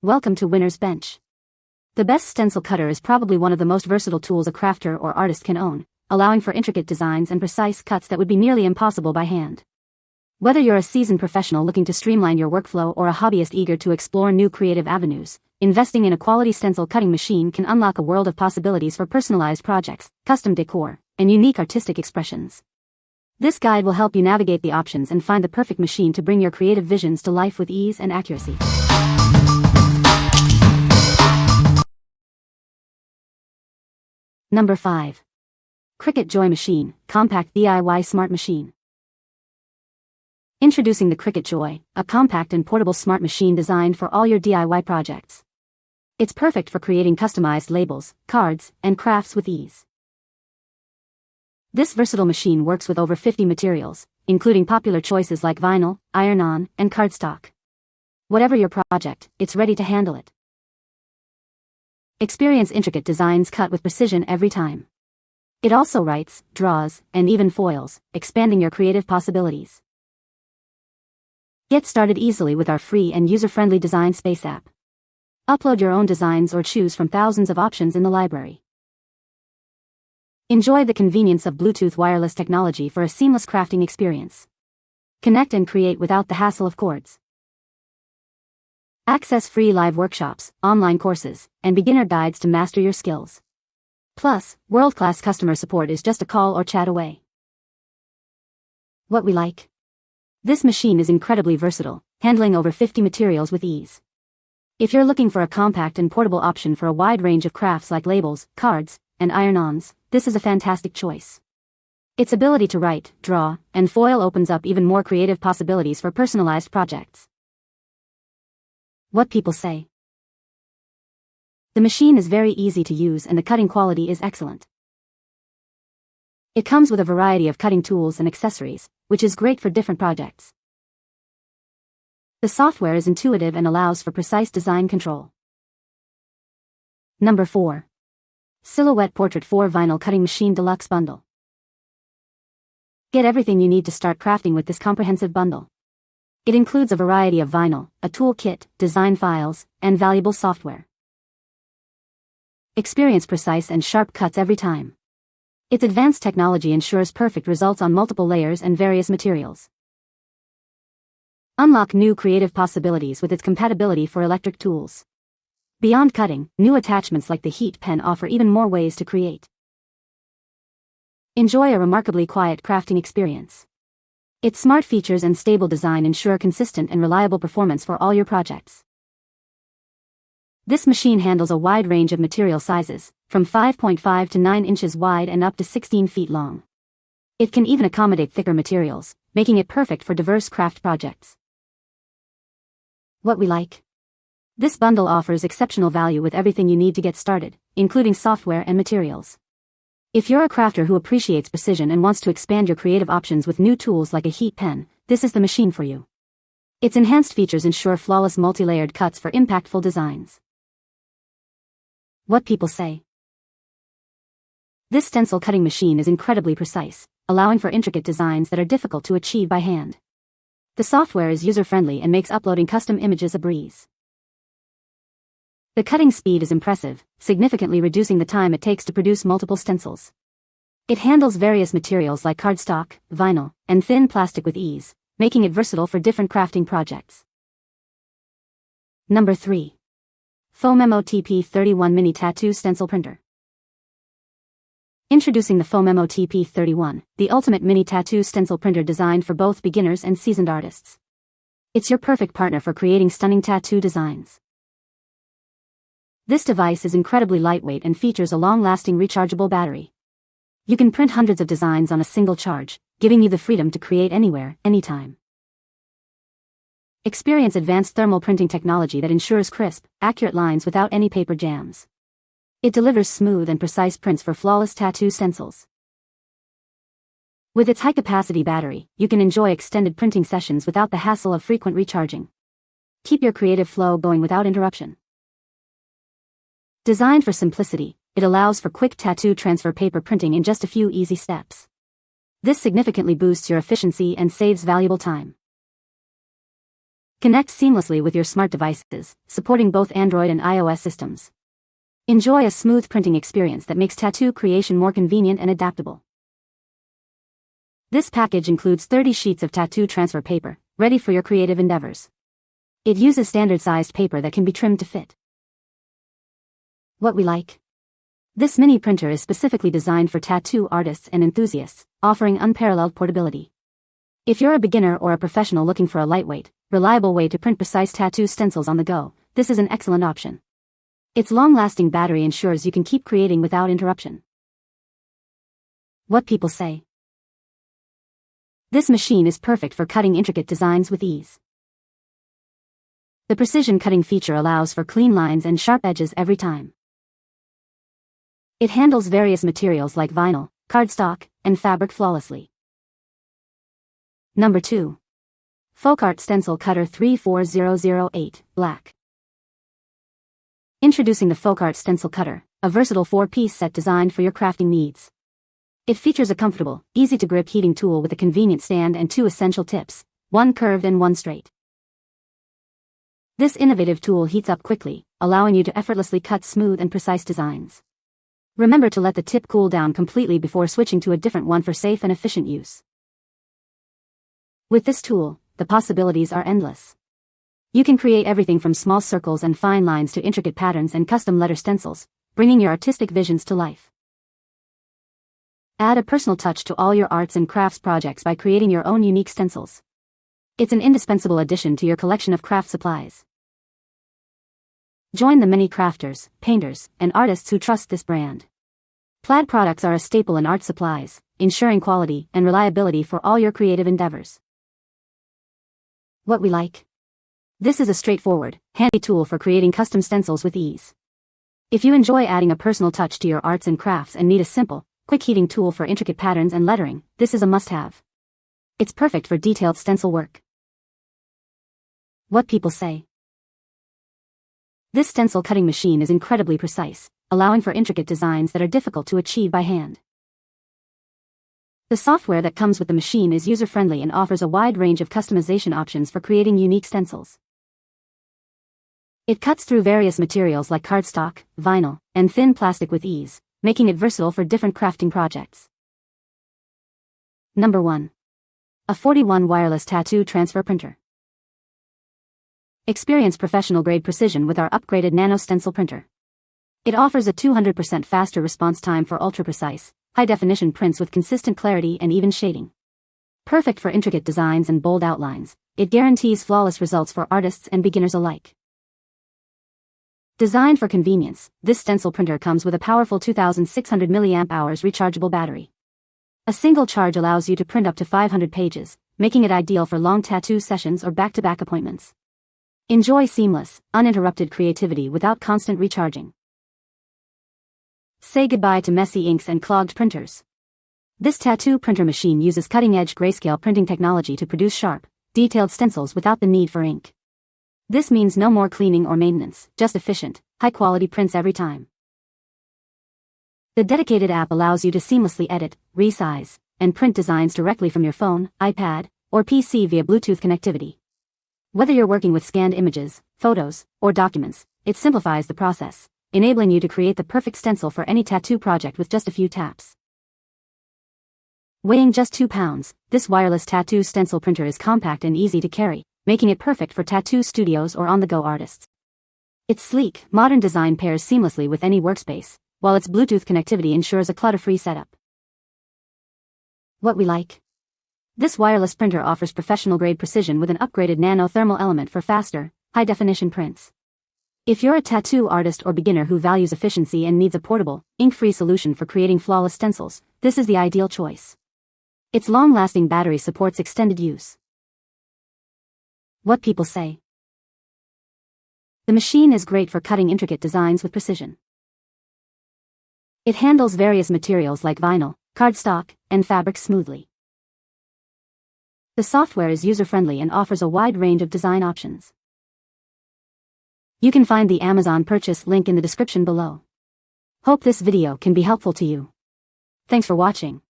Welcome to Winner's Bench. The best stencil cutter is probably one of the most versatile tools a crafter or artist can own, allowing for intricate designs and precise cuts that would be nearly impossible by hand. Whether you're a seasoned professional looking to streamline your workflow or a hobbyist eager to explore new creative avenues, investing in a quality stencil cutting machine can unlock a world of possibilities for personalized projects, custom decor, and unique artistic expressions. This guide will help you navigate the options and find the perfect machine to bring your creative visions to life with ease and accuracy. Number 5. Cricut Joy Machine, Compact DIY Smart Machine. Introducing the Cricut Joy, a compact and portable smart machine designed for all your DIY projects. It's perfect for creating customized labels, cards, and crafts with ease. This versatile machine works with over 50 materials, including popular choices like vinyl, iron-on, and cardstock. Whatever your project, it's ready to handle it. Experience intricate designs cut with precision every time. It also writes, draws, and even foils, expanding your creative possibilities. Get started easily with our free and user-friendly Design Space app. Upload your own designs or choose from thousands of options in the library. Enjoy the convenience of Bluetooth wireless technology for a seamless crafting experience. Connect and create without the hassle of cords. Access free live workshops, online courses, and beginner guides to master your skills. Plus, world-class customer support is just a call or chat away. What we like? This machine is incredibly versatile, handling over 50 materials with ease. If you're looking for a compact and portable option for a wide range of crafts like labels, cards, and iron-ons, this is a fantastic choice. Its ability to write, draw, and foil opens up even more creative possibilities for personalized projects. What people say. The machine is very easy to use and the cutting quality is excellent. It comes with a variety of cutting tools and accessories, which is great for different projects. The software is intuitive and allows for precise design control. Number 4. Silhouette Portrait 4 Vinyl Cutting Machine Deluxe Bundle. Get everything you need to start crafting with this comprehensive bundle. It includes a variety of vinyl, a toolkit, design files, and valuable software. Experience precise and sharp cuts every time. Its advanced technology ensures perfect results on multiple layers and various materials. Unlock new creative possibilities with its compatibility for electric tools. Beyond cutting, new attachments like the heat pen offer even more ways to create. Enjoy a remarkably quiet crafting experience. Its smart features and stable design ensure consistent and reliable performance for all your projects. This machine handles a wide range of material sizes, from 5.5 to 9 inches wide and up to 16 feet long. It can even accommodate thicker materials, making it perfect for diverse craft projects. What we like? This bundle offers exceptional value with everything you need to get started, including software and materials. If you're a crafter who appreciates precision and wants to expand your creative options with new tools like a heat pen, this is the machine for you. Its enhanced features ensure flawless multi-layered cuts for impactful designs. What people say. This stencil cutting machine is incredibly precise, allowing for intricate designs that are difficult to achieve by hand. The software is user-friendly and makes uploading custom images a breeze. The cutting speed is impressive, significantly reducing the time it takes to produce multiple stencils. It handles various materials like cardstock, vinyl, and thin plastic with ease, making it versatile for different crafting projects. Number 3. Phomemo TP31 Mini Tattoo Stencil Printer. Introducing the Phomemo TP31, the ultimate mini tattoo stencil printer designed for both beginners and seasoned artists. It's your perfect partner for creating stunning tattoo designs. This device is incredibly lightweight and features a long-lasting rechargeable battery. You can print hundreds of designs on a single charge, giving you the freedom to create anywhere, anytime. Experience advanced thermal printing technology that ensures crisp, accurate lines without any paper jams. It delivers smooth and precise prints for flawless tattoo stencils. With its high-capacity battery, you can enjoy extended printing sessions without the hassle of frequent recharging. Keep your creative flow going without interruption. Designed for simplicity, it allows for quick tattoo transfer paper printing in just a few easy steps. This significantly boosts your efficiency and saves valuable time. Connect seamlessly with your smart devices, supporting both Android and iOS systems. Enjoy a smooth printing experience that makes tattoo creation more convenient and adaptable. This package includes 30 sheets of tattoo transfer paper, ready for your creative endeavors. It uses standard-sized paper that can be trimmed to fit. What we like. This mini printer is specifically designed for tattoo artists and enthusiasts, offering unparalleled portability. If you're a beginner or a professional looking for a lightweight, reliable way to print precise tattoo stencils on the go, this is an excellent option. Its long-lasting battery ensures you can keep creating without interruption. What people say. This machine is perfect for cutting intricate designs with ease. The precision cutting feature allows for clean lines and sharp edges every time. It handles various materials like vinyl, cardstock, and fabric flawlessly. Number 2. FolkArt Stencil Cutter 34008, Black. Introducing the FolkArt Stencil Cutter, a versatile 4-piece set designed for your crafting needs. It features a comfortable, easy-to-grip heating tool with a convenient stand and 2 essential tips, one curved and one straight. This innovative tool heats up quickly, allowing you to effortlessly cut smooth and precise designs. Remember to let the tip cool down completely before switching to a different one for safe and efficient use. With this tool, the possibilities are endless. You can create everything from small circles and fine lines to intricate patterns and custom letter stencils, bringing your artistic visions to life. Add a personal touch to all your arts and crafts projects by creating your own unique stencils. It's an indispensable addition to your collection of craft supplies. Join the many crafters, painters, and artists who trust this brand. Plaid products are a staple in art supplies, ensuring quality and reliability for all your creative endeavors. What we like. This is a straightforward, handy tool for creating custom stencils with ease. If you enjoy adding a personal touch to your arts and crafts and need a simple, quick heating tool for intricate patterns and lettering, this is a must-have. It's perfect for detailed stencil work. What people say. This stencil cutting machine is incredibly precise, allowing for intricate designs that are difficult to achieve by hand. The software that comes with the machine is user-friendly and offers a wide range of customization options for creating unique stencils. It cuts through various materials like cardstock, vinyl, and thin plastic with ease, making it versatile for different crafting projects. Number 1. A 41 wireless tattoo transfer printer. Experience professional-grade precision with our upgraded Nano Stencil printer. It offers a 200% faster response time for ultra-precise, high-definition prints with consistent clarity and even shading. Perfect for intricate designs and bold outlines, it guarantees flawless results for artists and beginners alike. Designed for convenience, this stencil printer comes with a powerful 2,600 mAh rechargeable battery. A single charge allows you to print up to 500 pages, making it ideal for long tattoo sessions or back-to-back appointments. Enjoy seamless, uninterrupted creativity without constant recharging. Say goodbye to messy inks and clogged printers. This tattoo printer machine uses cutting-edge grayscale printing technology to produce sharp, detailed stencils without the need for ink. This means no more cleaning or maintenance, just efficient, high-quality prints every time. The dedicated app allows you to seamlessly edit, resize, and print designs directly from your phone, iPad, or PC via Bluetooth connectivity. Whether you're working with scanned images, photos, or documents, it simplifies the process, enabling you to create the perfect stencil for any tattoo project with just a few taps. Weighing just 2 pounds, this wireless tattoo stencil printer is compact and easy to carry, making it perfect for tattoo studios or on-the-go artists. Its sleek, modern design pairs seamlessly with any workspace, while its Bluetooth connectivity ensures a clutter-free setup. What we like. This wireless printer offers professional-grade precision with an upgraded nano thermal element for faster, high-definition prints. If you're a tattoo artist or beginner who values efficiency and needs a portable, ink-free solution for creating flawless stencils, this is the ideal choice. Its long-lasting battery supports extended use. What people say. The machine is great for cutting intricate designs with precision. It handles various materials like vinyl, cardstock, and fabric smoothly. The software is user-friendly and offers a wide range of design options. You can find the Amazon purchase link in the description below. Hope this video can be helpful to you. Thanks for watching.